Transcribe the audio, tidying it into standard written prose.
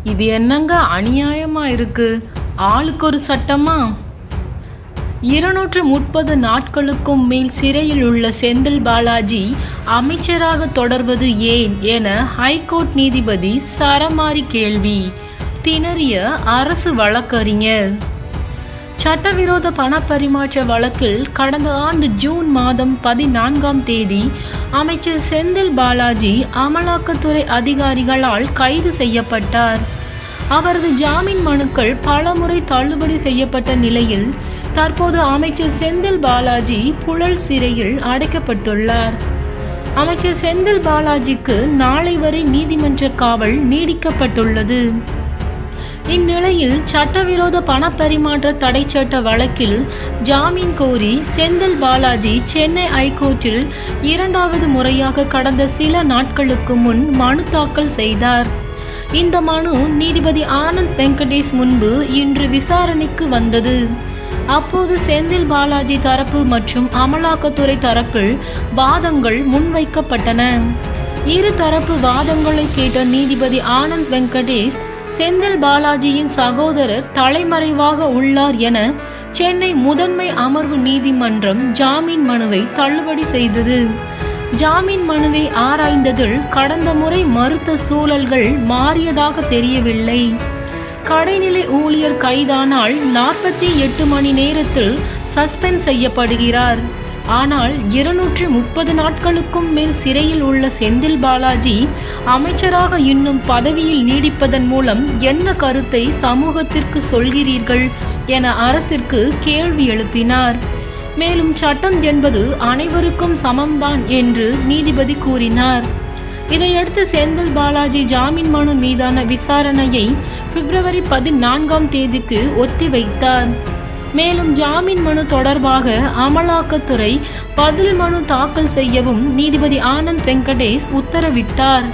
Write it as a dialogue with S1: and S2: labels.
S1: இது என்னங்க அநியாயமா இருக்கு? ஆளுக்கு ஒரு சட்டமா? 230 நாட்களுக்கும் மேல் சிறையில் உள்ள செந்தில் பாலாஜி அமைச்சராக தொடர்வது ஏன் என ஹைகோர்ட் நீதிபதி சரமாரி கேள்வி. திணறிய அரசு வழக்கறிஞர். சட்டவிரோத பணப்பரிமாற்ற வழக்கில் கடந்த ஆண்டு ஜூன் மாதம் 14ஆம் தேதி அமைச்சர் செந்தில் பாலாஜி அமலாக்கத்துறை அதிகாரிகளால் கைது செய்யப்பட்டார். அவரது ஜாமீன் மனுக்கள் பலமுறை தள்ளுபடி செய்யப்பட்ட நிலையில் தற்போது அமைச்சர் செந்தில் பாலாஜி புழல் சிறையில் அடைக்கப்பட்டுள்ளார். அமைச்சர் செந்தில் பாலாஜிக்கு நாளை வரை நீதிமன்ற காவல் நீடிக்கப்பட்டுள்ளது. இந்நிலையில் சட்டவிரோத பணப்பரிமாற்ற தடை சட்ட வழக்கில் ஜாமீன் கோரி செந்தில் பாலாஜி சென்னை ஐகோர்ட்டில் 2வது முறையாக கடந்த சில நாட்களுக்கு முன் மனு தாக்கல் செய்தார். இந்த மனு நீதிபதி ஆனந்த் வெங்கடேஷ் முன்பு இன்று விசாரணைக்கு வந்தது. அப்போது செந்தில் பாலாஜி தரப்பு மற்றும் அமலாக்கத்துறை தரப்பில் வாதங்கள் முன்வைக்கப்பட்டன. இரு தரப்பு வாதங்களை கேட்ட நீதிபதி ஆனந்த் வெங்கடேஷ் செந்தில் பாலாஜியின் சகோதரர் தலைமறைவாக உள்ளார் என சென்னை முதன்மை அமர்வு நீதிமன்றம் ஜாமீன் மனுவை தள்ளுபடி செய்தது. ஜாமீன் மனுவை ஆராய்ந்ததில் கடந்த முறை மறுத்த சூழல்கள் மாறியதாக தெரியவில்லை. கடைநிலை ஊழியர் கைதானால் 48 மணி நேரத்தில் சஸ்பெண்ட் செய்யப்படுகிறார். ஆனால் 230 நாட்களுக்கும் மேல் சிறையில் உள்ள செந்தில் பாலாஜி அமைச்சராக இன்னும் பதவியில் நீடிப்பதன் மூலம் என்ன கருத்தை சமூகத்திற்கு சொல்கிறீர்கள் என அரசிற்கு கேள்வி எழுப்பினார். மேலும் சட்டம் என்பது அனைவருக்கும் சமம்தான் என்று நீதிபதி கூறினார். இதையடுத்து செந்தில் பாலாஜி ஜாமீன் மனு மீதான விசாரணையை பிப்ரவரி 14ஆம் தேதிக்கு ஒத்திவைத்தார். மேலும் ஜாமீன் மனு தொடர்பாக அமலாக்கத்துறை பதில் மனு தாக்கல் செய்யவும் நீதிபதி ஆனந்த் வெங்கடேஷ் உத்தரவிட்டார்.